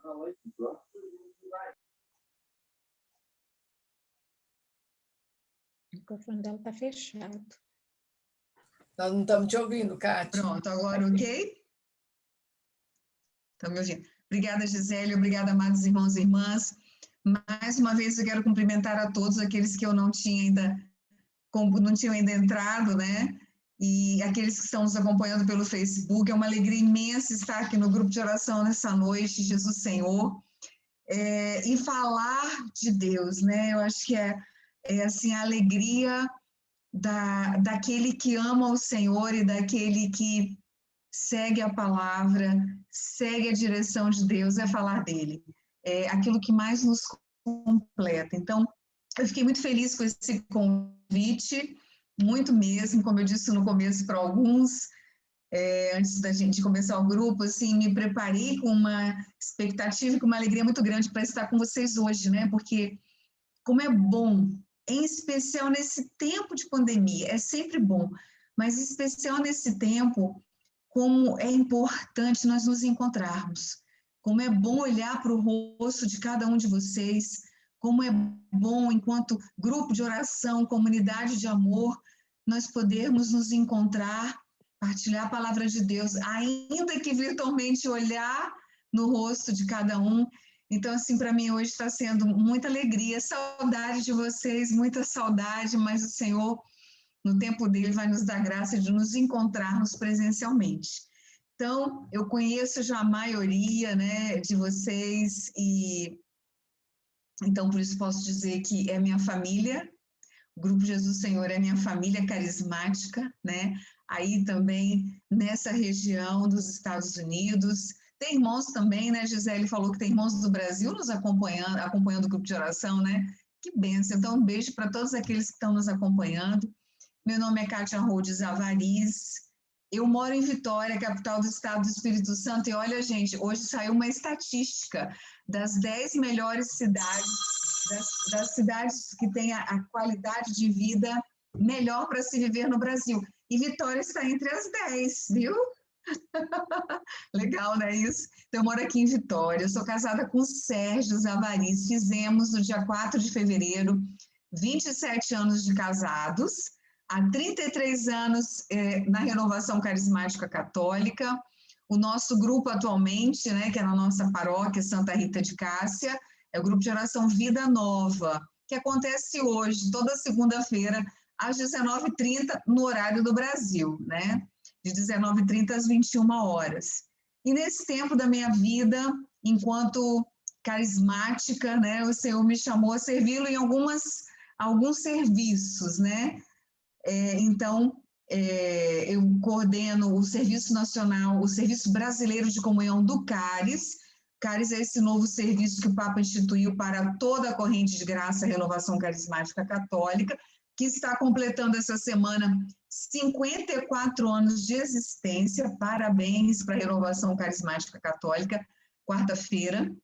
O microfone dela está fechado. Nós não estamos te ouvindo, Cátia. Pronto, agora ok? Estão me ouvindo? Obrigada, Gisele, obrigada, amados irmãos e irmãs. Mais uma vez eu quero cumprimentar a todos aqueles que eu não tinham ainda entrado, né? E aqueles que estão nos acompanhando pelo Facebook. É uma alegria imensa estar aqui no grupo de oração nessa noite, Jesus Senhor, e falar de Deus, né? Eu acho que é assim, a alegria daquele que ama o Senhor e daquele que segue a palavra, segue a direção de Deus, é falar dele. É aquilo que mais nos completa. Então, eu fiquei muito feliz com esse convite, muito mesmo, como eu disse no começo para alguns, antes da gente começar o grupo, assim, me preparei com uma expectativa e com uma alegria muito grande para estar com vocês hoje, né? Porque como é bom, em especial nesse tempo de pandemia, é sempre bom, mas em especial nesse tempo, como é importante nós nos encontrarmos, como é bom olhar para o rosto de cada um de vocês, como é bom, enquanto grupo de oração, comunidade de amor, nós podermos nos encontrar, partilhar a palavra de Deus, ainda que virtualmente olhar no rosto de cada um. Então, assim, para mim hoje está sendo muita alegria, saudade de vocês, muita saudade, mas o Senhor, no tempo dele, vai nos dar graça de nos encontrarmos presencialmente. Então, eu conheço já a maioria, né, de vocês, e então por isso posso dizer que é minha família. O Grupo Jesus Senhor é minha família carismática, né? Aí também nessa região dos Estados Unidos. Tem irmãos também, né? Gisele falou que tem irmãos do Brasil nos acompanhando o grupo de oração, né? Que bênção. Então, um beijo para todos aqueles que estão nos acompanhando. Meu nome é Kátia Rhodes Avariz. Eu moro em Vitória, capital do estado do Espírito Santo. E olha, gente, hoje saiu uma estatística das 10 melhores cidades, das cidades que têm a qualidade de vida melhor para se viver no Brasil. E Vitória está entre as 10, viu? Legal, não é isso? Então, eu moro aqui em Vitória, eu sou casada com o Sérgio Avariz, fizemos no dia 4 de fevereiro 27 anos de casados, há 33 anos na Renovação Carismática Católica. O nosso grupo atualmente, né, que é na nossa paróquia Santa Rita de Cássia, é o grupo de oração Vida Nova, que acontece hoje, toda segunda-feira, às 19h30, no horário do Brasil, né? De 19h30 às 21 horas. E nesse tempo da minha vida, enquanto carismática, né, o Senhor me chamou a servi-lo em alguns serviços, né? Então, eu coordeno o Serviço Nacional, o Serviço Brasileiro de Comunhão do CARES. CARES é esse novo serviço que o Papa instituiu para toda a corrente de graça Renovação Carismática Católica, que está completando essa semana 54 anos de existência. Parabéns para a Renovação Carismática Católica. Quarta-feira,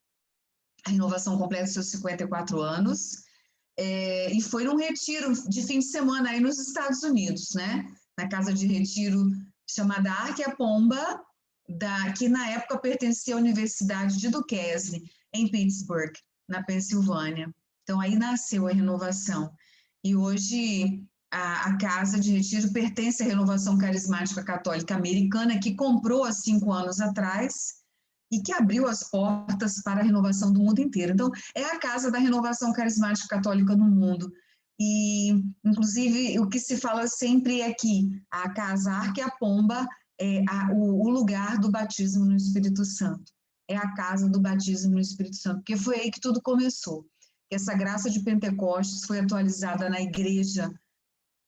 a renovação completa seus 54 anos. E foi num retiro de fim de semana aí nos Estados Unidos, né? Na casa de retiro chamada Arquiapomba, que na época pertencia à Universidade de Duquesne, em Pittsburgh, na Pensilvânia. Então, aí nasceu a renovação. E hoje a casa de retiro pertence à Renovação Carismática Católica Americana, que comprou há 5 anos atrás e que abriu as portas para a renovação do mundo inteiro. Então, é a casa da Renovação Carismática Católica no mundo. E, inclusive, o que se fala sempre é que a casa Arquiapomba é o lugar do batismo no Espírito Santo. É a casa do batismo no Espírito Santo, porque foi aí que tudo começou. Essa graça de Pentecostes foi atualizada na igreja,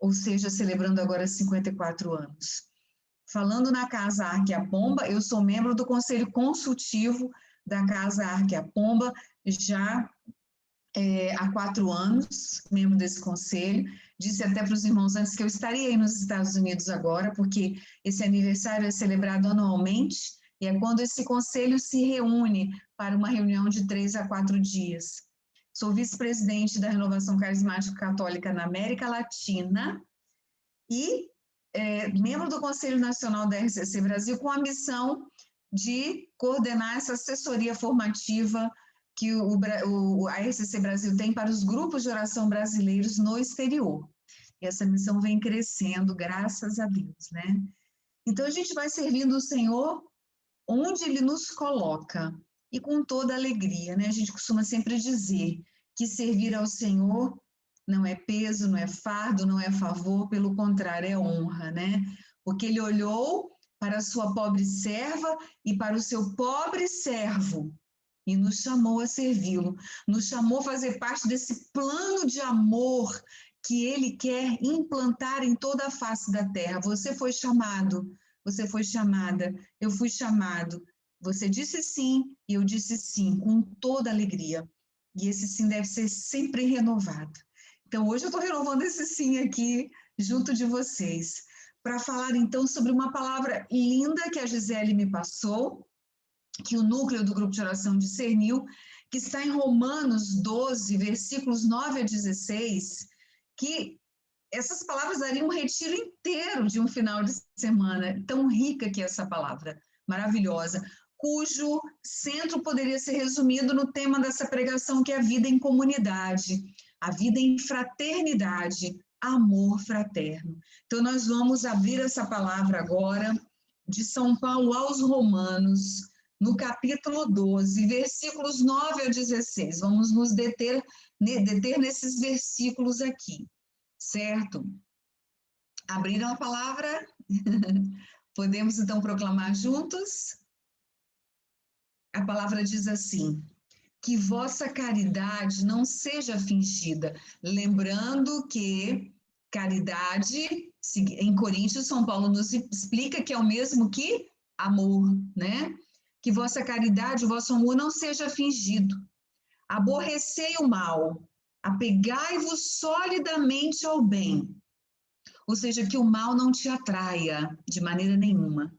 ou seja, celebrando agora 54 anos. Falando na Casa Arquiapomba, eu sou membro do Conselho Consultivo da Casa Arquiapomba, já há 4 anos, membro desse conselho. Disse até para os irmãos antes que eu estaria aí nos Estados Unidos agora, porque esse aniversário é celebrado anualmente, e é quando esse conselho se reúne para uma reunião de 3 a 4 dias. Sou vice-presidente da Renovação Carismática Católica na América Latina e membro do Conselho Nacional da RCC Brasil, com a missão de coordenar essa assessoria formativa que a RCC Brasil tem para os grupos de oração brasileiros no exterior. E essa missão vem crescendo, graças a Deus, né? Então, a gente vai servindo o Senhor onde Ele nos coloca, e com toda alegria, né? A gente costuma sempre dizer que servir ao Senhor não é peso, não é fardo, não é favor, pelo contrário, é honra, né? Porque Ele olhou para a sua pobre serva e para o seu pobre servo e nos chamou a servi-lo, nos chamou a fazer parte desse plano de amor que Ele quer implantar em toda a face da terra. Você foi chamado, você foi chamada, eu fui chamado. Você disse sim e eu disse sim, com toda alegria. E esse sim deve ser sempre renovado. Então, hoje eu estou renovando esse sim aqui, junto de vocês, para falar então sobre uma palavra linda que a Gisele me passou, que o núcleo do grupo de oração discerniu, que está em Romanos 12, versículos 9 a 16, que essas palavras dariam um retiro inteiro de um final de semana, tão rica que é essa palavra, maravilhosa, cujo centro poderia ser resumido no tema dessa pregação, que é a vida em comunidade, a vida em fraternidade, amor fraterno. Então, nós vamos abrir essa palavra agora, de São Paulo aos Romanos, no capítulo 12, versículos 9 a 16. Vamos nos deter nesses versículos aqui, certo? Abriram a palavra? Podemos, então, proclamar juntos? A palavra diz assim: que vossa caridade não seja fingida, lembrando que caridade, em Coríntios, São Paulo nos explica que é o mesmo que amor, né? Que vossa caridade, o vosso amor não seja fingido. Aborrecei o mal, apegai-vos solidamente ao bem. Ou seja, que o mal não te atraia de maneira nenhuma.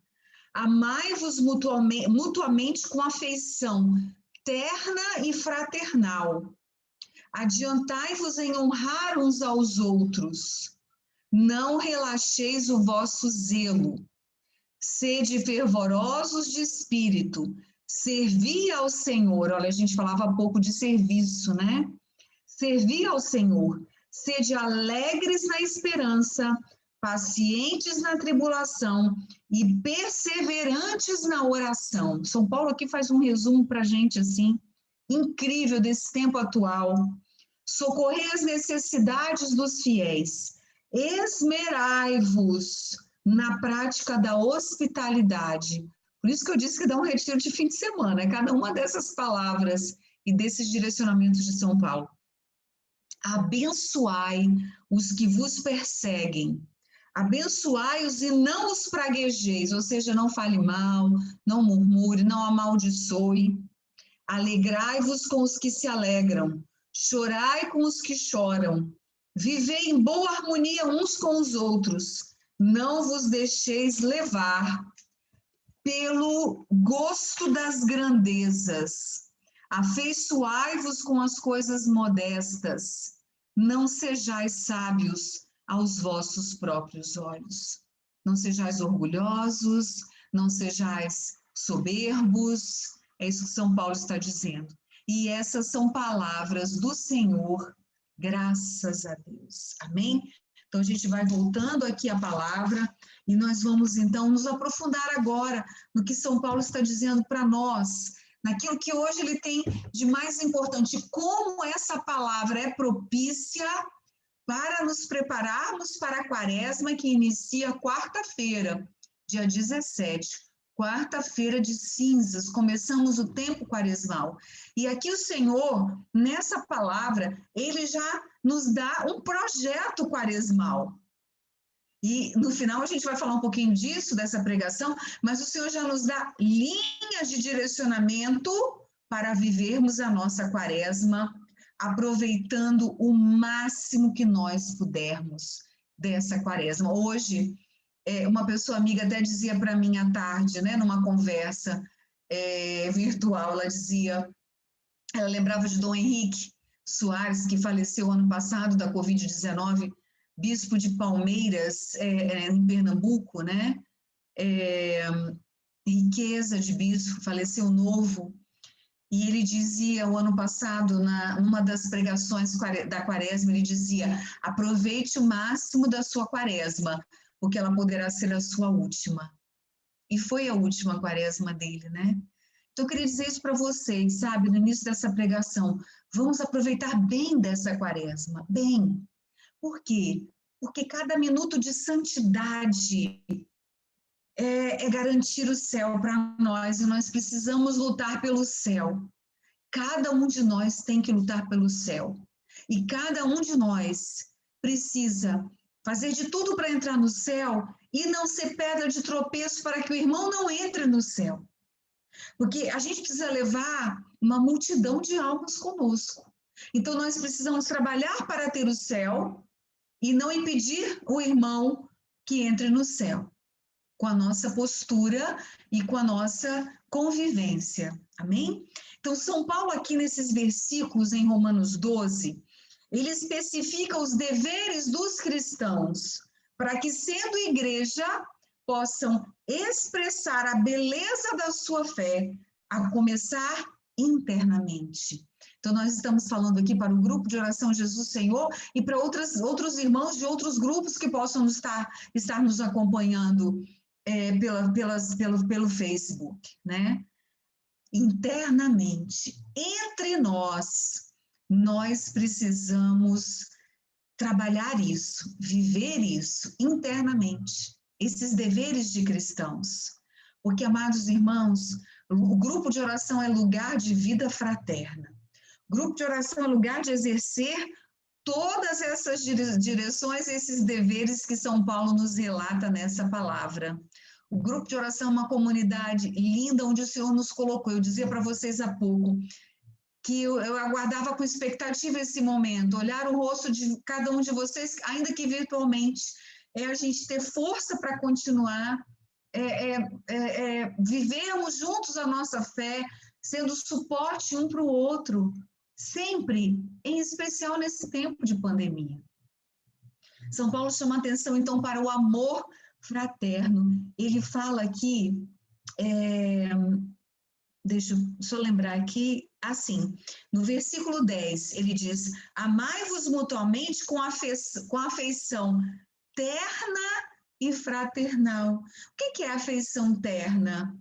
Amai-vos mutuamente com afeição terna e fraternal. Adiantai-vos em honrar uns aos outros. Não relaxeis o vosso zelo. Sede fervorosos de espírito. Servi ao Senhor. Olha, a gente falava há pouco de serviço, né? Servi ao Senhor. Sede alegres na esperança, pacientes na tribulação e perseverantes na oração. São Paulo aqui faz um resumo para a gente, assim, incrível desse tempo atual. Socorrei as necessidades dos fiéis. Esmerai-vos na prática da hospitalidade. Por isso que eu disse que dá um retiro de fim de semana, cada uma dessas palavras e desses direcionamentos de São Paulo. Abençoai os que vos perseguem. Abençoai-os e não os praguejeis, ou seja, não fale mal, não murmure, não amaldiçoe. Alegrai-vos com os que se alegram, chorai com os que choram. Vivei em boa harmonia uns com os outros, não vos deixeis levar pelo gosto das grandezas. Afeiçoai-vos com as coisas modestas, não sejais sábios aos vossos próprios olhos. Não sejais orgulhosos, não sejais soberbos, é isso que São Paulo está dizendo. E essas são palavras do Senhor, graças a Deus. Amém? Então, a gente vai voltando aqui a palavra e nós vamos, então, nos aprofundar agora no que São Paulo está dizendo para nós, naquilo que hoje ele tem de mais importante, como essa palavra é propícia para nos prepararmos para a Quaresma, que inicia quarta-feira, dia 17, quarta-feira de cinzas, começamos o tempo quaresmal. E aqui o Senhor, nessa palavra, ele já nos dá um projeto quaresmal. E no final a gente vai falar um pouquinho disso, dessa pregação, mas o Senhor já nos dá linhas de direcionamento para vivermos a nossa Quaresma, aproveitando o máximo que nós pudermos dessa Quaresma. Hoje, uma pessoa amiga até dizia para mim à tarde, né, numa conversa virtual, ela lembrava de Dom Henrique Soares, que faleceu ano passado da Covid-19, bispo de Palmeiras, em Pernambuco, né? riqueza de bispo, faleceu novo, e ele dizia, o ano passado, numa das pregações da quaresma, ele dizia: aproveite o máximo da sua quaresma, porque ela poderá ser a sua última. E foi a última quaresma dele, né? Então, eu queria dizer isso para vocês, sabe, no início dessa pregação. Vamos aproveitar bem dessa quaresma, bem. Por quê? Porque cada minuto de santidade é garantir o céu para nós, e nós precisamos lutar pelo céu. Cada um de nós tem que lutar pelo céu. E cada um de nós precisa fazer de tudo para entrar no céu e não ser pedra de tropeço para que o irmão não entre no céu. Porque a gente precisa levar uma multidão de almas conosco. Então, nós precisamos trabalhar para ter o céu e não impedir o irmão que entre no céu, com a nossa postura e com a nossa convivência. Amém? Então, São Paulo, aqui nesses versículos, em Romanos 12, ele especifica os deveres dos cristãos, para que, sendo igreja, possam expressar a beleza da sua fé, a começar internamente. Então, nós estamos falando aqui para o grupo de oração Jesus Senhor e para outros irmãos de outros grupos que possam estar nos acompanhando pelo Facebook, né? Internamente, entre nós precisamos trabalhar isso, viver isso internamente, esses deveres de cristãos. Porque, amados irmãos, o grupo de oração é lugar de vida fraterna. O grupo de oração é lugar de exercer todas essas direções, esses deveres que São Paulo nos relata nessa palavra. O grupo de oração é uma comunidade linda onde o Senhor nos colocou. Eu dizia para vocês há pouco que eu aguardava com expectativa esse momento, olhar o rosto de cada um de vocês, ainda que virtualmente, a gente ter força para continuar, vivermos juntos a nossa fé, sendo suporte um para o outro, sempre, em especial nesse tempo de pandemia. São Paulo chama a atenção, então, para o amor fraterno. Ele fala aqui, deixa eu lembrar aqui, assim, no versículo 10, ele diz: amai-vos mutuamente com afeição terna e fraternal. O que é afeição terna?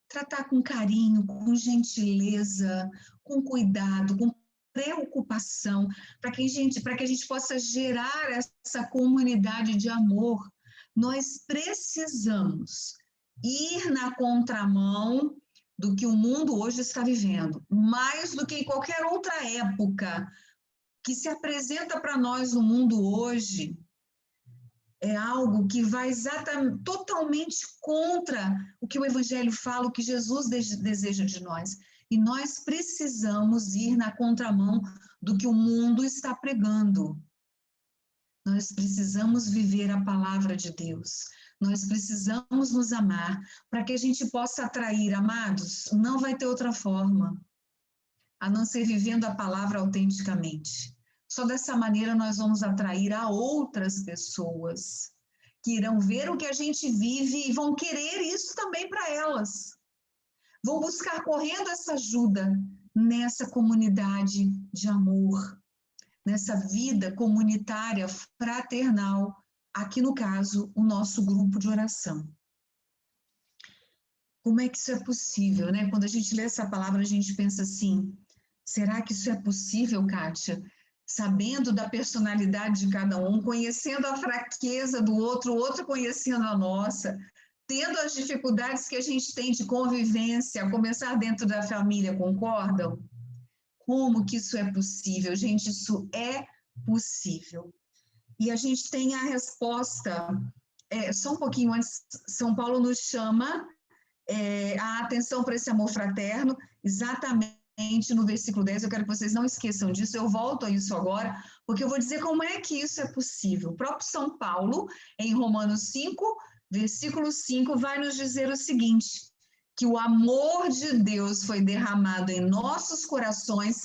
Tratar com carinho, com gentileza, com cuidado, com preocupação, para que a gente possa gerar essa comunidade de amor. Nós precisamos ir na contramão do que o mundo hoje está vivendo, mais do que em qualquer outra época que se apresenta para nós no mundo hoje. É algo que vai exatamente, totalmente contra o que o Evangelho fala, o que Jesus deseja de nós. E nós precisamos ir na contramão do que o mundo está pregando. Nós precisamos viver a palavra de Deus. Nós precisamos nos amar para que a gente possa atrair, amados. Não vai ter outra forma, a não ser vivendo a palavra autenticamente. Só dessa maneira nós vamos atrair a outras pessoas que irão ver o que a gente vive e vão querer isso também para elas. Vão buscar correndo essa ajuda nessa comunidade de amor, nessa vida comunitária, fraternal, aqui no caso, o nosso grupo de oração. Como é que isso é possível, né? Quando a gente lê essa palavra, a gente pensa assim: será que isso é possível, Kátia? Sabendo da personalidade de cada um, conhecendo a fraqueza do outro, o outro conhecendo a nossa, tendo as dificuldades que a gente tem de convivência, a começar dentro da família, concordam? Como que isso é possível? Gente, isso é possível. E a gente tem a resposta, só um pouquinho antes, São Paulo nos chama a atenção para esse amor fraterno, exatamente no versículo 10, eu quero que vocês não esqueçam disso, eu volto a isso agora, porque eu vou dizer como é que isso é possível. O próprio São Paulo, em Romanos 5, versículo 5, vai nos dizer o seguinte: que o amor de Deus foi derramado em nossos corações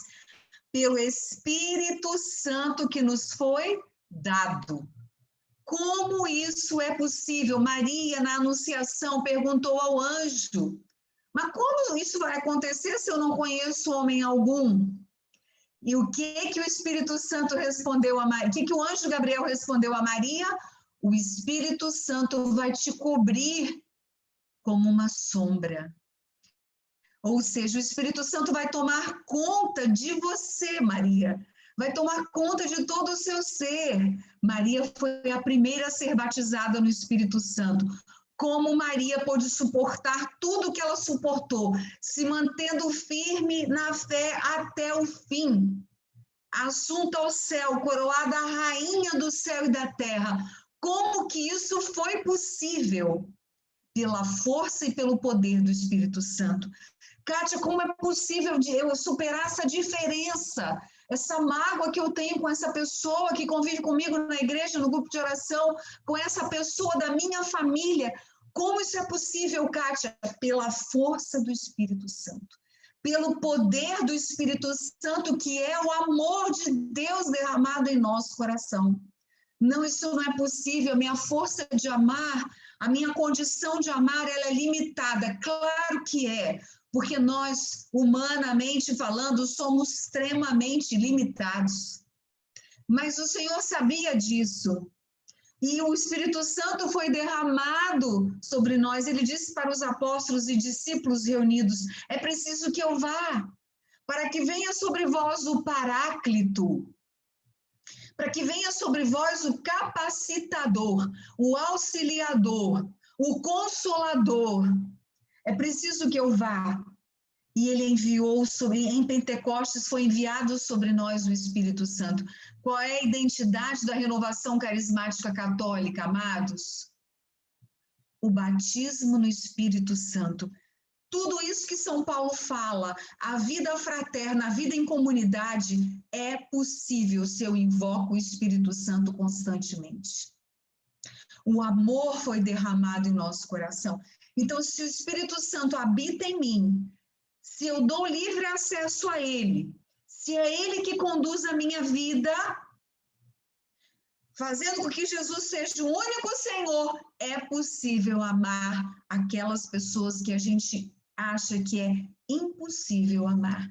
pelo Espírito Santo que nos foi dado. Como isso é possível? Maria, na Anunciação, perguntou ao anjo, mas como isso vai acontecer se eu não conheço homem algum? E o que o Espírito Santo respondeu a Maria? O que o anjo Gabriel respondeu a Maria? O Espírito Santo vai te cobrir como uma sombra. Ou seja, o Espírito Santo vai tomar conta de você, Maria. Vai tomar conta de todo o seu ser. Maria foi a primeira a ser batizada no Espírito Santo. Como Maria pôde suportar tudo que ela suportou, se mantendo firme na fé até o fim. Assunta ao céu, coroada a rainha do céu e da terra. Como que isso foi possível? Pela força e pelo poder do Espírito Santo. Kátia, como é possível eu superar essa diferença, essa mágoa que eu tenho com essa pessoa que convive comigo na igreja, no grupo de oração, com essa pessoa da minha família? Como isso é possível, Kátia? Pela força do Espírito Santo, pelo poder do Espírito Santo, que é o amor de Deus derramado em nosso coração. Não, isso não é possível. A minha força de amar, a minha condição de amar, ela é limitada. Claro que é, porque nós, humanamente falando, somos extremamente limitados. Mas o Senhor sabia disso. E o Espírito Santo foi derramado sobre nós. Ele disse para os apóstolos e discípulos reunidos, é preciso que eu vá, para que venha sobre vós o Paráclito, para que venha sobre vós o capacitador, o auxiliador, o consolador. É preciso que eu vá. E ele enviou em Pentecostes, foi enviado sobre nós o Espírito Santo. Qual é a identidade da renovação carismática católica, amados? O batismo no Espírito Santo. Tudo isso que São Paulo fala, a vida fraterna, a vida em comunidade, é possível se eu invoco o Espírito Santo constantemente. O amor foi derramado em nosso coração. Então, se o Espírito Santo habita em mim, se eu dou livre acesso a Ele, se é Ele que conduz a minha vida, fazendo com que Jesus seja o único Senhor, é possível amar aquelas pessoas que a gente acha que é impossível amar.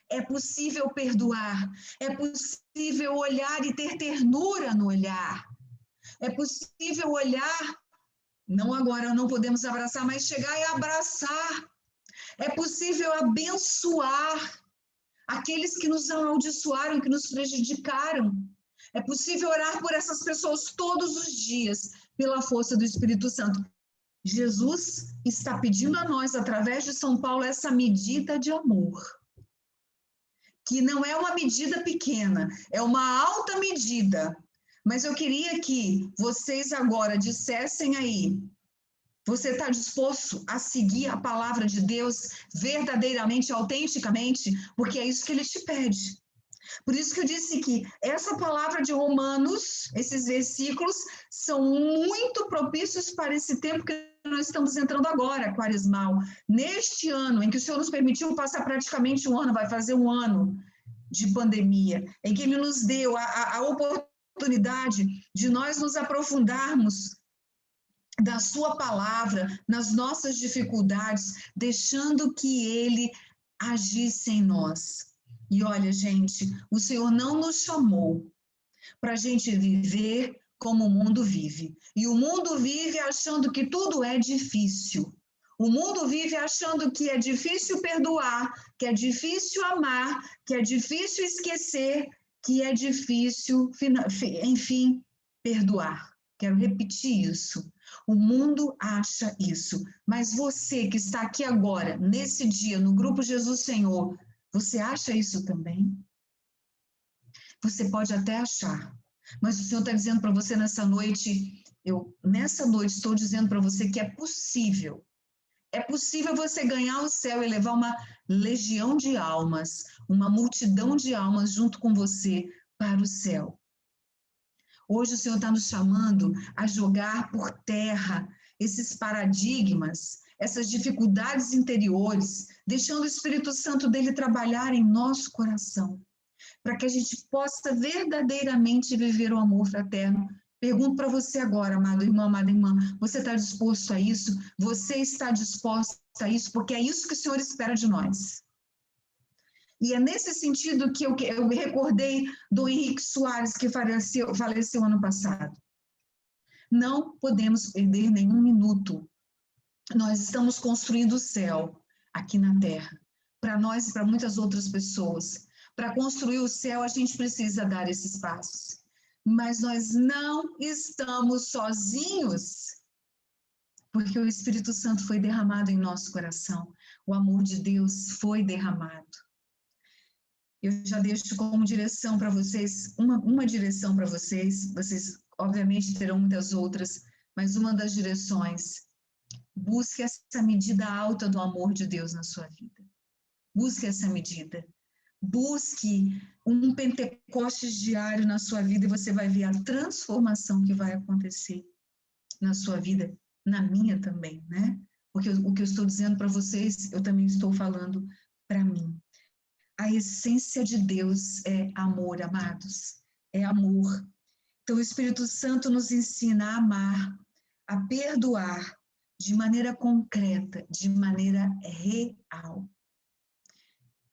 É possível perdoar, é possível olhar e ter ternura no olhar. É possível olhar, não agora, não podemos abraçar, mas chegar e abraçar. É possível abençoar aqueles que nos amaldiçoaram, que nos prejudicaram. É possível orar por essas pessoas todos os dias, pela força do Espírito Santo. Jesus está pedindo a nós, através de São Paulo, essa medida de amor, que não é uma medida pequena, é uma alta medida. Mas eu queria que vocês agora dissessem aí, você está disposto a seguir a palavra de Deus verdadeiramente, autenticamente? Porque é isso que Ele te pede. Por isso que eu disse que essa palavra de Romanos, esses versículos, são muito propícios para esse tempo que nós estamos entrando agora, quaresmal. Neste ano, em que o Senhor nos permitiu passar praticamente um ano, vai fazer um ano de pandemia, em que Ele nos deu a oportunidade de nós nos aprofundarmos da sua palavra, nas nossas dificuldades, deixando que Ele agisse em nós. E olha, gente, o Senhor não nos chamou para a gente viver como o mundo vive. E o mundo vive achando que tudo é difícil. O mundo vive achando que é difícil perdoar, que é difícil amar, que é difícil esquecer, que é difícil, enfim, perdoar. Quero repetir isso. O mundo acha isso. Mas você que está aqui agora, nesse dia, no Grupo Jesus Senhor, você acha isso também? Você pode até achar, mas o Senhor está dizendo para você nessa noite, nessa noite estou dizendo para você que é possível você ganhar o céu e levar uma legião de almas, uma multidão de almas junto com você para o céu. Hoje o Senhor está nos chamando a jogar por terra esses paradigmas, essas dificuldades interiores, deixando o Espírito Santo dele trabalhar em nosso coração, para que a gente possa verdadeiramente viver o amor fraterno Pergunto para você agora, amado irmão, amada irmã, você está disposto a isso? Você está disposta a isso? Porque é isso que o Senhor espera de nós. E é nesse sentido que eu me recordei do Henrique Soares, que faleceu ano passado. Não podemos perder nenhum minuto. Nós estamos construindo o céu aqui na Terra, para nós e para muitas outras pessoas. Para construir o céu, a gente precisa dar esses passos. Mas nós não estamos sozinhos, porque o Espírito Santo foi derramado em nosso coração. O amor de Deus foi derramado. Eu já deixo como direção para vocês, uma direção para vocês. Vocês, obviamente, terão muitas outras, mas uma das direções: busque essa medida alta do amor de Deus na sua vida. Busque essa medida. Busque um Pentecostes diário na sua vida e você vai ver a transformação que vai acontecer na sua vida, na minha também, né? Porque o que eu estou dizendo para vocês, eu também estou falando para mim. A essência de Deus é amor, amados. É amor. Então, o Espírito Santo nos ensina a amar, a perdoar de maneira concreta, de maneira real.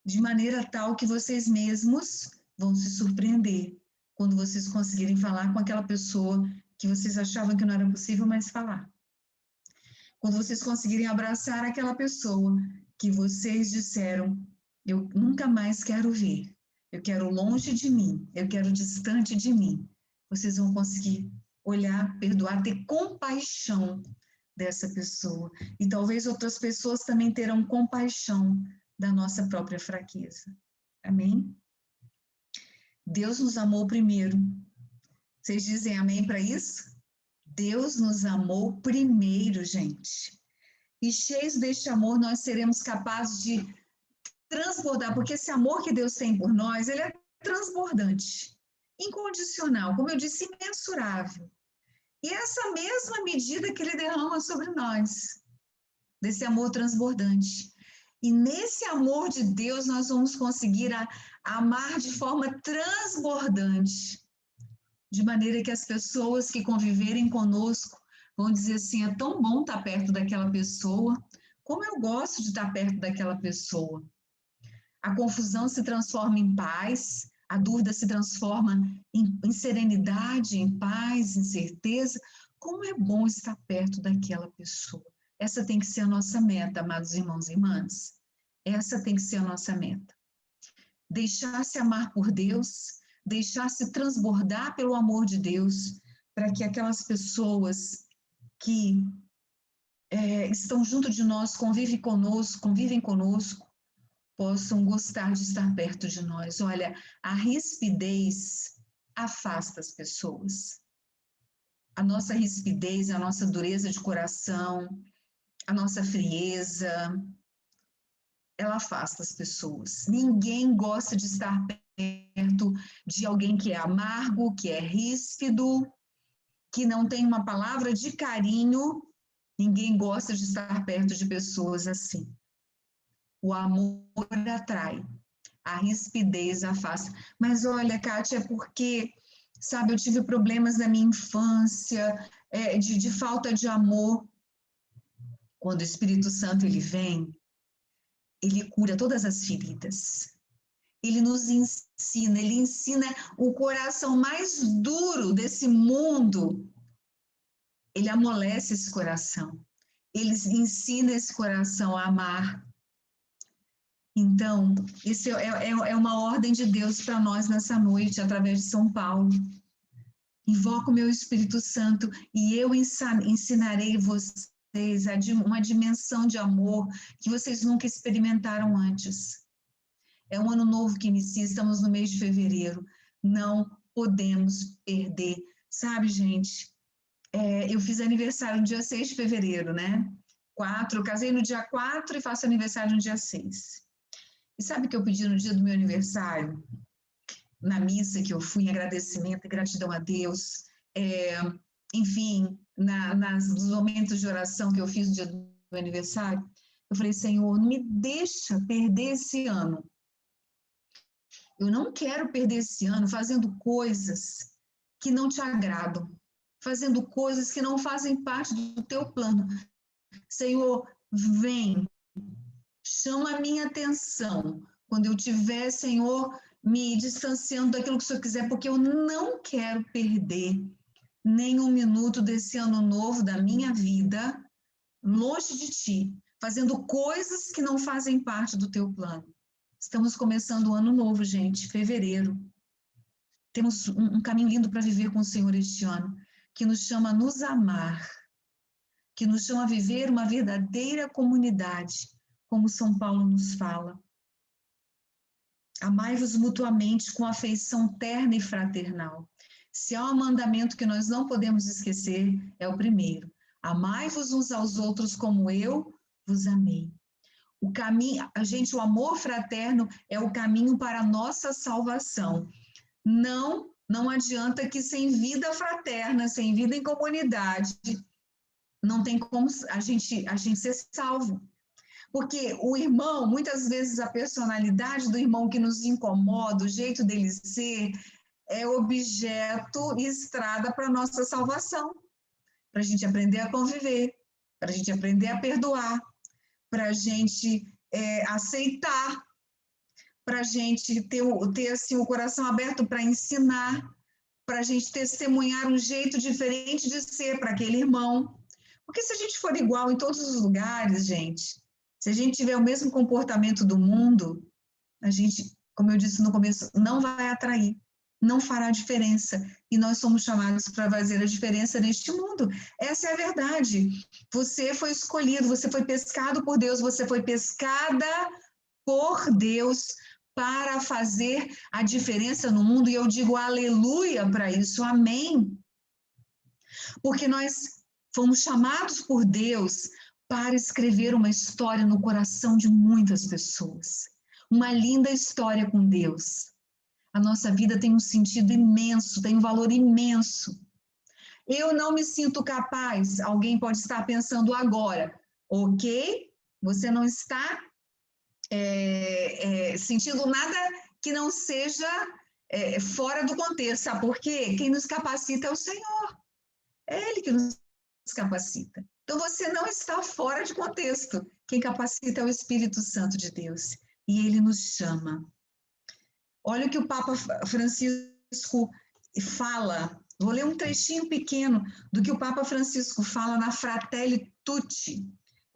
De maneira tal que vocês mesmos vão se surpreender quando vocês conseguirem falar com aquela pessoa que vocês achavam que não era possível mais falar. Quando vocês conseguirem abraçar aquela pessoa que vocês disseram, eu nunca mais quero ver, eu quero longe de mim, eu quero distante de mim, vocês vão conseguir olhar, perdoar, ter compaixão dessa pessoa. E talvez outras pessoas também terão compaixão da nossa própria fraqueza. Amém? Deus nos amou primeiro. Vocês dizem amém para isso? Deus nos amou primeiro, gente. E cheios deste amor, nós seremos capazes de transbordar, porque esse amor que Deus tem por nós, ele é transbordante, incondicional, como eu disse, imensurável. E essa mesma medida que ele derrama sobre nós, desse amor transbordante. E nesse amor de Deus, nós vamos conseguir amar de forma transbordante, de maneira que as pessoas que conviverem conosco vão dizer assim, é tão bom estar perto daquela pessoa, como eu gosto de estar perto daquela pessoa. A confusão se transforma em paz, a dúvida se transforma em serenidade, em paz, em certeza. Como é bom estar perto daquela pessoa. Essa tem que ser a nossa meta, amados irmãos e irmãs. Essa tem que ser a nossa meta. Deixar-se amar por Deus, deixar-se transbordar pelo amor de Deus, para que aquelas pessoas que estão junto de nós, convivem conosco, possam gostar de estar perto de nós. Olha, a rispidez afasta as pessoas. A nossa rispidez, a nossa dureza de coração, a nossa frieza, ela afasta as pessoas. Ninguém gosta de estar perto de alguém que é amargo, que é ríspido, que não tem uma palavra de carinho. Ninguém gosta de estar perto de pessoas assim. O amor atrai, a rispidez afasta. Mas olha, Kátia, é porque, sabe, eu tive problemas na minha infância, de falta de amor. Quando o Espírito Santo ele vem, ele cura todas as feridas. Ele nos ensina, ele ensina o coração mais duro desse mundo. Ele amolece esse coração. Ele ensina esse coração a amar. Então, isso é uma ordem de Deus para nós nessa noite, através de São Paulo. Invoco o meu Espírito Santo e eu ensinarei vocês uma dimensão de amor que vocês nunca experimentaram antes. É um ano novo que inicia, estamos no mês de fevereiro. Não podemos perder. Sabe, gente, eu fiz aniversário no dia 6 de fevereiro, né? Eu casei no dia 4 e faço aniversário no dia 6. E sabe o que eu pedi no dia do meu aniversário? Na missa que eu fui, em agradecimento e gratidão a Deus. Enfim, nos momentos de oração que eu fiz no dia do meu aniversário, eu falei, Senhor, não me deixa perder esse ano. Eu não quero perder esse ano fazendo coisas que não te agradam. fazendo coisas que não fazem parte do teu plano. Senhor, vem, chama a minha atenção quando eu tiver, Senhor, me distanciando daquilo que o Senhor quiser, porque eu não quero perder nem um minuto desse ano novo da minha vida longe de Ti, fazendo coisas que não fazem parte do Teu plano. Estamos começando o ano novo, gente, fevereiro. Temos um caminho lindo para viver com o Senhor este ano, que nos chama a nos amar, que nos chama a viver uma verdadeira comunidade, como São Paulo nos fala. Amai-vos mutuamente com afeição terna e fraternal. Se há um mandamento que nós não podemos esquecer, é o primeiro. Amai-vos uns aos outros como eu vos amei. O caminho, o amor fraterno é o caminho para a nossa salvação. Não adianta que sem vida fraterna, sem vida em comunidade, não tem como a gente ser salvo. Porque o irmão, muitas vezes a personalidade do irmão que nos incomoda, o jeito dele ser, é objeto e estrada para a nossa salvação. Para a gente aprender a conviver, para a gente aprender a perdoar, para a gente aceitar, para a gente ter assim, o coração aberto para ensinar, para a gente testemunhar um jeito diferente de ser para aquele irmão. Porque se a gente for igual em todos os lugares, gente, se a gente tiver o mesmo comportamento do mundo, a gente, como eu disse no começo, não vai atrair, não fará diferença. E nós somos chamados para fazer a diferença neste mundo. Essa é a verdade. Você foi escolhido, você foi pescado por Deus, você foi pescada por Deus para fazer a diferença no mundo. E eu digo aleluia para isso, amém. Porque nós fomos chamados por Deus para escrever uma história no coração de muitas pessoas. Uma linda história com Deus. A nossa vida tem um sentido imenso, tem um valor imenso. Eu não me sinto capaz, alguém pode estar pensando agora, ok, você não está sentindo nada que não seja fora do contexto, sabe por quê? Quem nos capacita é o Senhor, é Ele que nos capacita. Então você não está fora de contexto, quem capacita é o Espírito Santo de Deus, e Ele nos chama. Olha o que o Papa Francisco fala, vou ler um trechinho pequeno do que o Papa Francisco fala na Fratelli Tutti,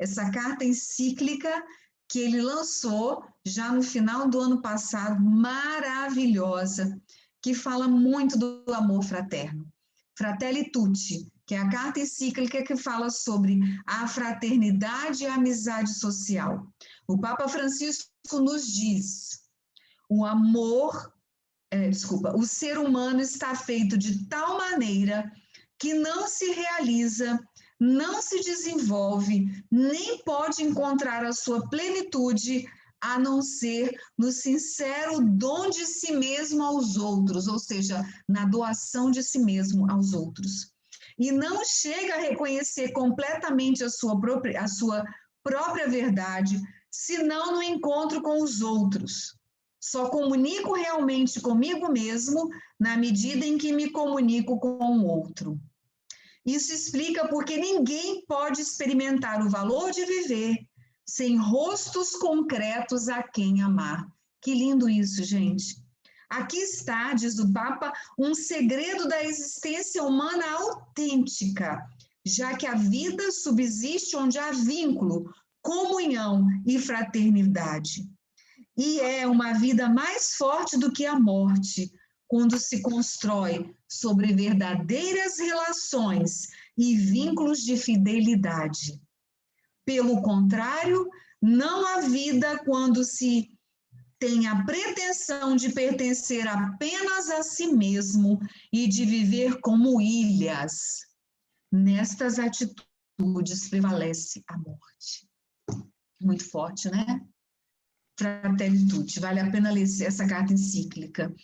essa carta encíclica que ele lançou já no final do ano passado, maravilhosa, que fala muito do amor fraterno. Fratelli Tutti, que é a carta encíclica que fala sobre a fraternidade e a amizade social. O Papa Francisco nos diz: o ser humano está feito de tal maneira que não se realiza, não se desenvolve, nem pode encontrar a sua plenitude a não ser no sincero dom de si mesmo aos outros, ou seja, na doação de si mesmo aos outros. E não chega a reconhecer completamente a sua própria verdade, senão no encontro com os outros. Só comunico realmente comigo mesmo na medida em que me comunico com o outro. Isso explica porque ninguém pode experimentar o valor de viver sem rostos concretos a quem amar. Que lindo isso, gente. Aqui está, diz o Papa, um segredo da existência humana autêntica, já que a vida subsiste onde há vínculo, comunhão e fraternidade. E é uma vida mais forte do que a morte, quando se constrói sobre verdadeiras relações e vínculos de fidelidade. Pelo contrário, não há vida quando se tem a pretensão de pertencer apenas a si mesmo e de viver como ilhas. Nestas atitudes prevalece a morte. Muito forte, né? Fratelli Tutti, vale a pena ler essa carta encíclica.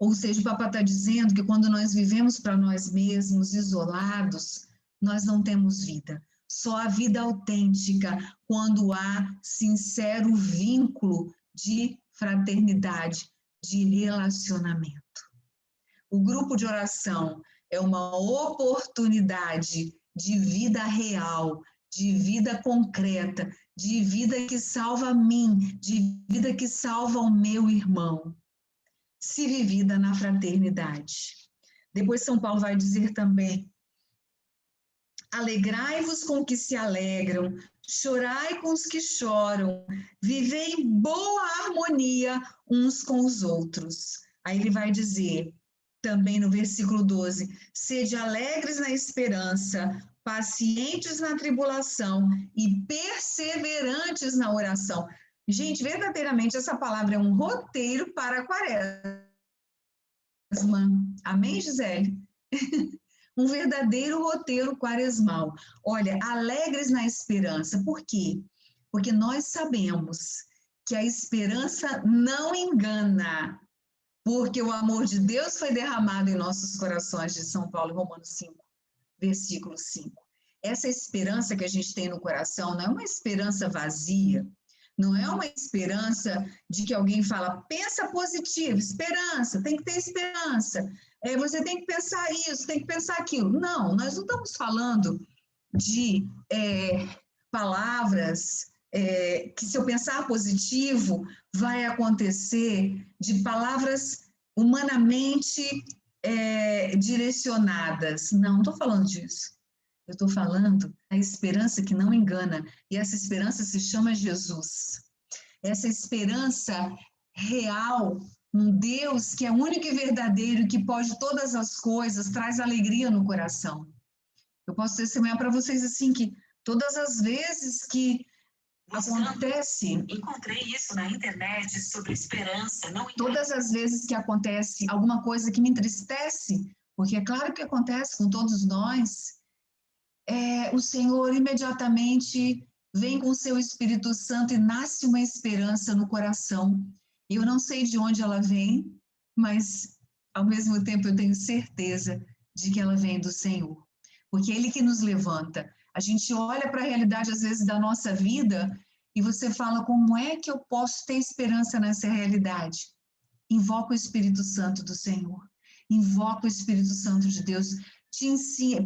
Ou seja, o Papa está dizendo que quando nós vivemos para nós mesmos, isolados, nós não temos vida. Só a vida autêntica quando há sincero vínculo de fraternidade, de relacionamento. O grupo de oração é uma oportunidade de vida real, de vida concreta, de vida que salva a mim, de vida que salva o meu irmão, se vivida na fraternidade. Depois São Paulo vai dizer também: alegrai-vos com os que se alegram, chorai com os que choram, vivei em boa harmonia uns com os outros. Aí ele vai dizer, também no versículo 12, sede alegres na esperança, pacientes na tribulação e perseverantes na oração. Gente, verdadeiramente essa palavra é um roteiro para a quaresma. Amém, Gisele? Um verdadeiro roteiro quaresmal. Olha, alegres na esperança. Por quê? Porque nós sabemos que a esperança não engana, porque o amor de Deus foi derramado em nossos corações, de São Paulo, Romanos 5, versículo 5. Essa esperança que a gente tem no coração não é uma esperança vazia, não é uma esperança de que alguém fala, pensa positivo, esperança, tem que ter esperança. Você tem que pensar isso, tem que pensar aquilo. Não, nós não estamos falando de palavras que, se eu pensar positivo, vai acontecer, de palavras humanamente direcionadas. Não estou falando disso. Eu estou falando da esperança que não engana. E essa esperança se chama Jesus. Essa esperança real, um Deus que é único e verdadeiro, que pode todas as coisas, traz alegria no coração. Eu posso testemunhar para vocês assim que todas as vezes que acontece... Encontrei isso na internet sobre esperança. Todas as vezes que acontece alguma coisa que me entristece, porque é claro que acontece com todos nós, o Senhor imediatamente vem com o seu Espírito Santo e nasce uma esperança no coração. Eu não sei de onde ela vem, mas ao mesmo tempo eu tenho certeza de que ela vem do Senhor. Porque é Ele que nos levanta. A gente olha para a realidade, às vezes, da nossa vida e você fala, como é que eu posso ter esperança nessa realidade? Invoca o Espírito Santo do Senhor. Invoca o Espírito Santo de Deus.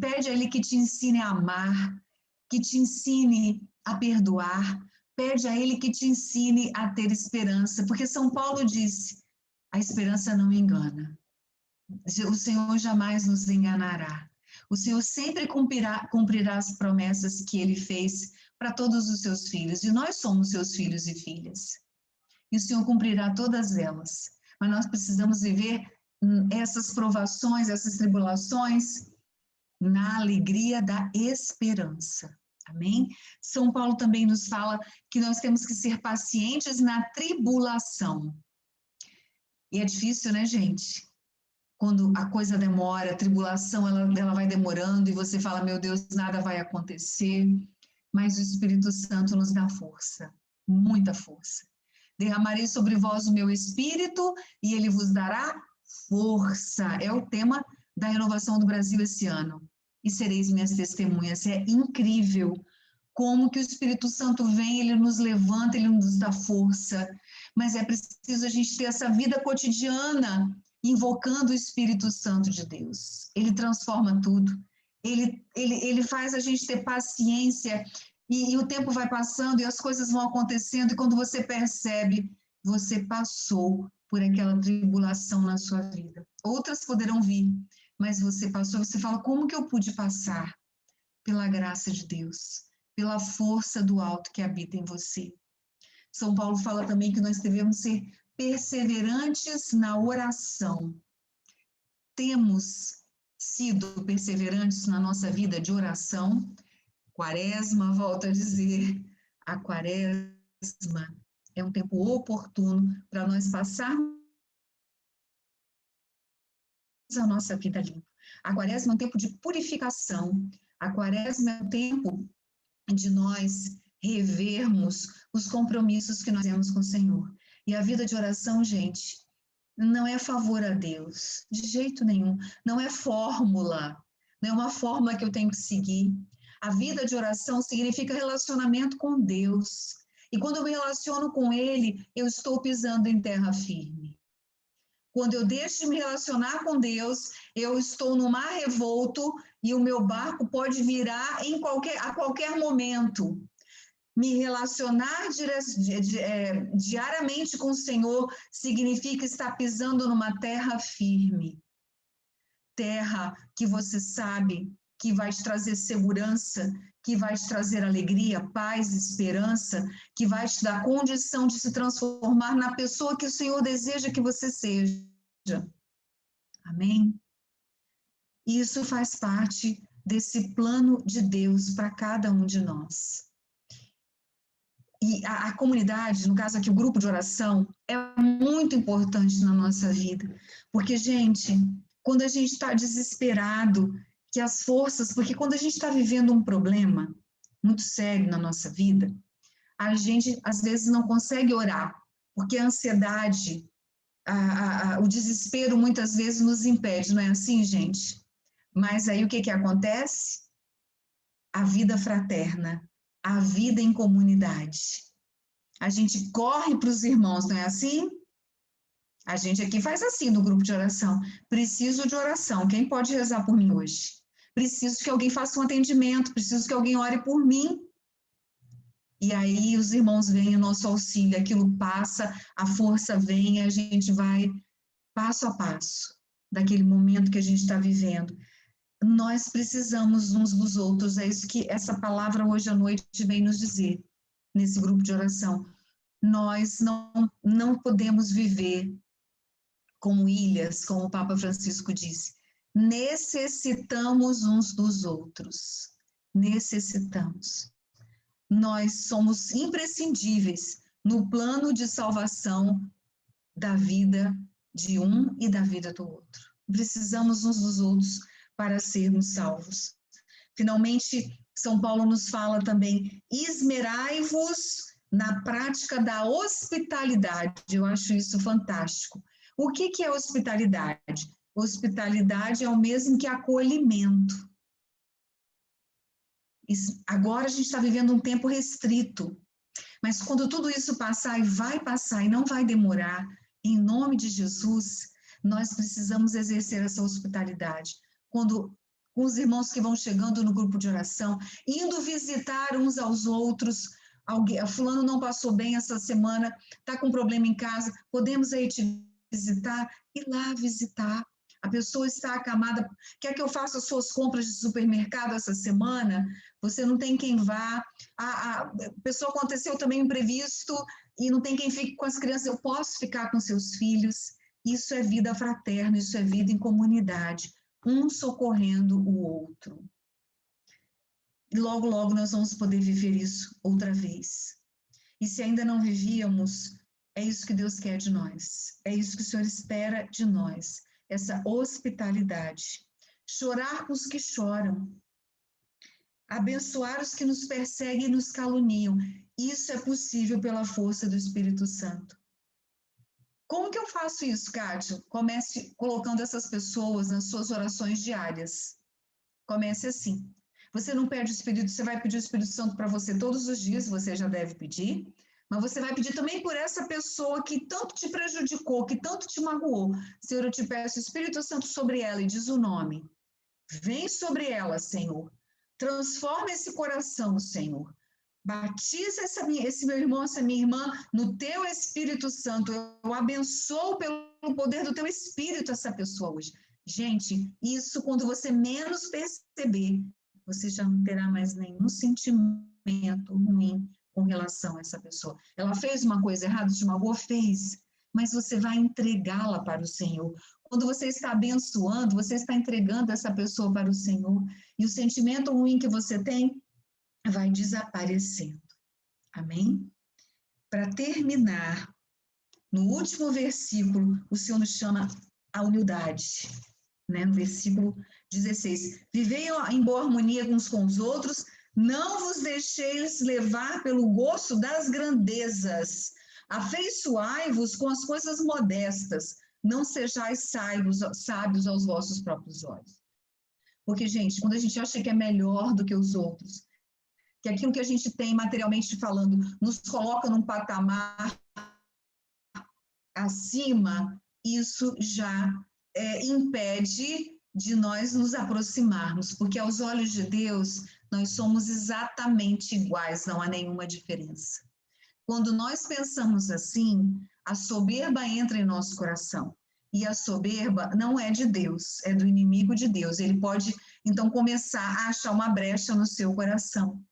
Pede a Ele que te ensine a amar, que te ensine a perdoar, pede a Ele que te ensine a ter esperança, porque São Paulo disse, a esperança não engana, o Senhor jamais nos enganará, o Senhor sempre cumprirá as promessas que Ele fez para todos os seus filhos, e nós somos seus filhos e filhas, e o Senhor cumprirá todas elas, mas nós precisamos viver essas provações, essas tribulações, na alegria da esperança. Amém? São Paulo também nos fala que nós temos que ser pacientes na tribulação. E é difícil, né, gente? Quando a coisa demora, a tribulação, ela vai demorando e você fala, meu Deus, nada vai acontecer. Mas o Espírito Santo nos dá força, muita força. Derramarei sobre vós o meu Espírito e Ele vos dará força. É o tema da Renovação do Brasil esse ano. E sereis minhas testemunhas. É incrível como que o Espírito Santo vem, ele nos levanta, ele nos dá força. Mas é preciso a gente ter essa vida cotidiana, invocando o Espírito Santo de Deus. Ele transforma tudo. Ele faz a gente ter paciência e o tempo vai passando e as coisas vão acontecendo e quando você percebe, você passou por aquela tribulação na sua vida. Outras poderão vir, mas você passou, você fala, como que eu pude passar? Pela graça de Deus, pela força do alto que habita em você. São Paulo fala também que nós devemos ser perseverantes na oração. Temos sido perseverantes na nossa vida de oração? Quaresma, volto a dizer, a quaresma é um tempo oportuno para nós passarmos a nossa vida limpa. A quaresma é um tempo de purificação. A quaresma é um tempo de nós revermos os compromissos que nós temos com o Senhor. E a vida de oração, gente, não é favor a Deus, de jeito nenhum. Não é fórmula, não é uma fórmula que eu tenho que seguir. A vida de oração significa relacionamento com Deus. E quando eu me relaciono com Ele, eu estou pisando em terra firme. Quando eu deixo de me relacionar com Deus, eu estou no mar revolto e o meu barco pode virar a qualquer momento. Me relacionar diariamente com o Senhor significa estar pisando numa terra firme. Terra que você sabe que vai te trazer segurança, que vai te trazer alegria, paz, esperança, que vai te dar condição de se transformar na pessoa que o Senhor deseja que você seja. Amém? Isso faz parte desse plano de Deus para cada um de nós. E a comunidade, no caso aqui o grupo de oração, é muito importante na nossa vida, porque, gente, quando a gente está desesperado, que as forças, porque quando a gente está vivendo um problema muito sério na nossa vida, a gente às vezes não consegue orar, porque a ansiedade, o desespero muitas vezes nos impede, não é assim, gente? Mas aí o que acontece? A vida fraterna, a vida em comunidade. A gente corre para os irmãos, não é assim? A gente aqui faz assim no grupo de oração. Preciso de oração. Quem pode rezar por mim hoje? Preciso que alguém faça um atendimento, preciso que alguém ore por mim. E aí os irmãos vêm em nosso auxílio, aquilo passa, a força vem, a gente vai passo a passo daquele momento que a gente está vivendo. Nós precisamos uns dos outros, é isso que essa palavra hoje à noite vem nos dizer, nesse grupo de oração. Nós não podemos viver como ilhas, como o Papa Francisco disse. Necessitamos uns dos outros. Necessitamos. Nós somos imprescindíveis no plano de salvação da vida de um e da vida do outro. Precisamos uns dos outros para sermos salvos. Finalmente, São Paulo nos fala também, esmerai-vos na prática da hospitalidade. Eu acho isso fantástico. O que é hospitalidade? Hospitalidade é o mesmo que acolhimento. Agora a gente está vivendo um tempo restrito, mas quando tudo isso passar, e vai passar, e não vai demorar, em nome de Jesus, nós precisamos exercer essa hospitalidade. Quando com os irmãos que vão chegando no grupo de oração, indo visitar uns aos outros, alguém, fulano não passou bem essa semana, está com problema em casa, podemos aí te visitar? Ir lá visitar. A pessoa está acamada, quer que eu faça as suas compras de supermercado essa semana? Você não tem quem vá. A pessoa aconteceu também um imprevisto e não tem quem fique com as crianças. Eu posso ficar com seus filhos. Isso é vida fraterna, isso é vida em comunidade. Um socorrendo o outro. E logo, logo nós vamos poder viver isso outra vez. E se ainda não vivíamos, é isso que Deus quer de nós. É isso que o Senhor espera de nós. Essa hospitalidade. Chorar com os que choram. Abençoar os que nos perseguem e nos caluniam. Isso é possível pela força do Espírito Santo. Como que eu faço isso, Kátia? Comece colocando essas pessoas nas suas orações diárias. Comece assim. Você não pede o Espírito, você vai pedir o Espírito Santo para você todos os dias, você já deve pedir. Mas você vai pedir também por essa pessoa que tanto te prejudicou, que tanto te magoou. Senhor, eu te peço o Espírito Santo sobre ela e diz o nome. Vem sobre ela, Senhor. Transforma esse coração, Senhor. Batiza esse meu irmão, essa minha irmã, no teu Espírito Santo. Eu abençoo pelo poder do teu Espírito essa pessoa hoje. Gente, isso quando você menos perceber, você já não terá mais nenhum sentimento ruim com relação a essa pessoa. Ela fez uma coisa errada, te magoou? Fez. Mas você vai entregá-la para o Senhor. Quando você está abençoando, você está entregando essa pessoa para o Senhor. E o sentimento ruim que você tem vai desaparecendo. Amém? Para terminar, no último versículo, o Senhor nos chama a humildade. Né? No versículo 16. Vivei em boa harmonia uns com os outros, não vos deixeis levar pelo gosto das grandezas. Afeiçoai-vos com as coisas modestas. Não sejais sábios aos vossos próprios olhos. Porque, gente, quando a gente acha que é melhor do que os outros, que aquilo que a gente tem materialmente falando nos coloca num patamar acima, isso já impede de nós nos aproximarmos, porque aos olhos de Deus nós somos exatamente iguais, não há nenhuma diferença. Quando nós pensamos assim, a soberba entra em nosso coração. E a soberba não é de Deus, é do inimigo de Deus. Ele pode, então, começar a achar uma brecha no seu coração.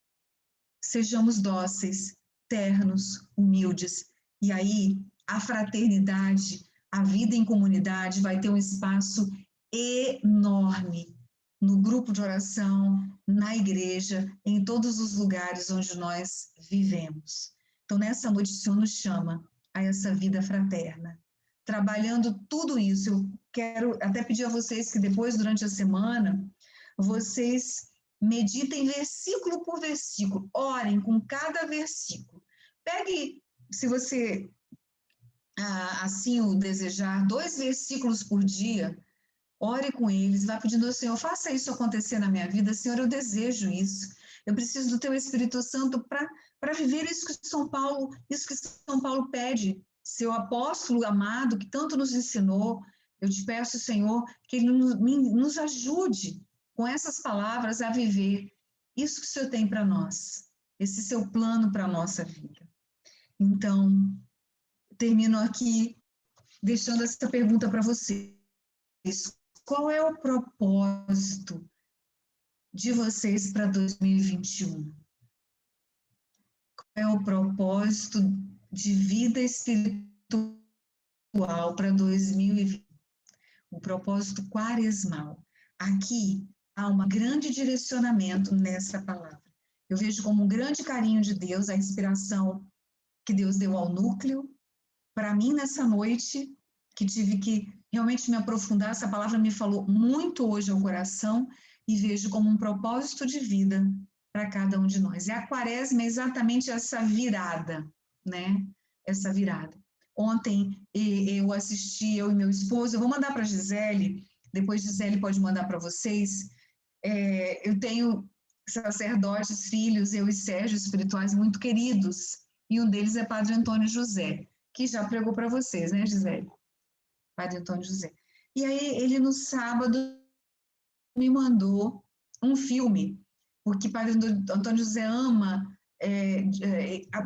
Sejamos dóceis, ternos, humildes. E aí, a fraternidade, a vida em comunidade vai ter um espaço enorme no grupo de oração, na igreja, em todos os lugares onde nós vivemos. Então, nessa noite, o Senhor nos chama a essa vida fraterna. Trabalhando tudo isso, eu quero até pedir a vocês que depois, durante a semana, vocês meditem versículo por versículo, orem com cada versículo. Pegue, se você assim o desejar, 2 versículos por dia, ore com eles, vá pedindo ao Senhor, faça isso acontecer na minha vida, Senhor, eu desejo isso. Eu preciso do Teu Espírito Santo para viver isso que São Paulo pede. Seu apóstolo amado, que tanto nos ensinou, eu te peço, Senhor, que Ele nos ajude com essas palavras a viver isso que o Senhor tem para nós, esse seu plano para a nossa vida. Então, termino aqui deixando essa pergunta para vocês. Qual é o propósito de vocês para 2021? Qual é o propósito de vida espiritual para 2020? O propósito quaresmal. Aqui há um grande direcionamento nessa palavra. Eu vejo como um grande carinho de Deus a inspiração que Deus deu ao núcleo. Para mim, nessa noite, que tive que realmente me aprofundar, essa palavra me falou muito hoje ao coração e vejo como um propósito de vida para cada um de nós. E a quaresma é exatamente essa virada, né? Essa virada. Ontem eu assisti, eu e meu esposo, eu vou mandar para a Gisele, depois Gisele pode mandar para vocês. Eu tenho sacerdotes, filhos, eu e Sérgio, espirituais muito queridos, e um deles é Padre Antônio José, que já pregou para vocês, né, Gisele? Padre Antônio José. E aí, ele no sábado me mandou um filme, porque Padre Antônio José ama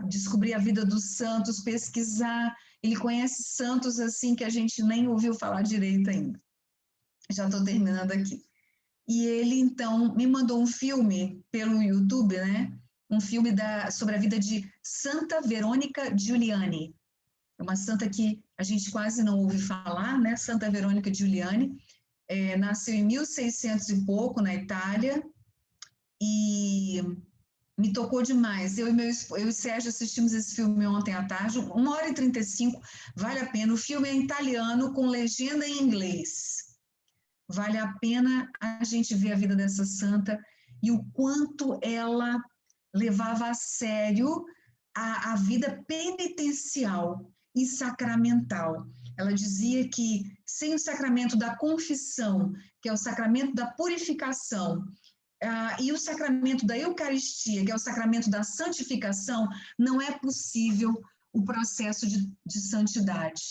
descobrir a vida dos santos, pesquisar, ele conhece santos assim que a gente nem ouviu falar direito ainda. Já estou terminando aqui. E ele, então, me mandou um filme pelo YouTube, né? Um filme sobre a vida de Santa Verônica Giuliani. É uma santa que a gente quase não ouve falar, né? Santa Verônica Giuliani. Nasceu em 1600 e pouco, na Itália, e me tocou demais. Eu e o Sérgio assistimos esse filme ontem à tarde, 1h35, vale a pena. O filme é em italiano, com legenda em inglês. Vale a pena a gente ver a vida dessa santa e o quanto ela levava a sério a vida penitencial e sacramental. Ela dizia que sem o sacramento da confissão, que é o sacramento da purificação, e o sacramento da Eucaristia, que é o sacramento da santificação, não é possível o processo de santidade.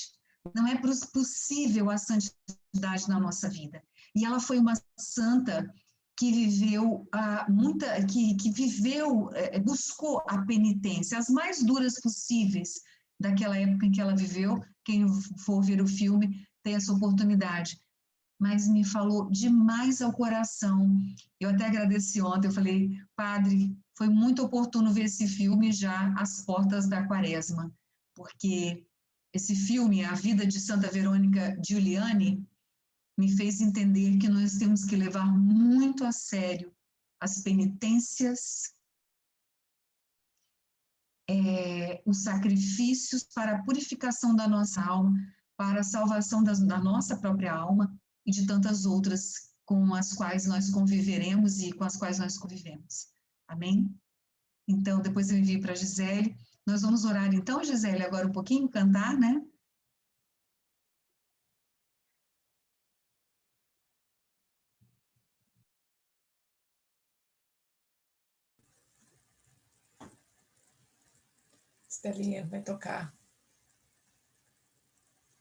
Não é possível a santidade na nossa vida. E ela foi uma santa que viveu buscou a penitência, as mais duras possíveis daquela época em que ela viveu. Quem for ver o filme tem essa oportunidade. Mas me falou demais ao coração. Eu até agradeci ontem, eu falei, padre, foi muito oportuno ver esse filme já às portas da quaresma, porque esse filme, A Vida de Santa Verônica Giuliani, me fez entender que nós temos que levar muito a sério as penitências, os sacrifícios para a purificação da nossa alma, para a salvação da nossa própria alma e de tantas outras com as quais nós conviveremos e com as quais nós convivemos. Amém? Então, depois eu envio para a Gisele. Nós vamos orar então, Gisele, agora um pouquinho, cantar, né? Estelinha vai tocar.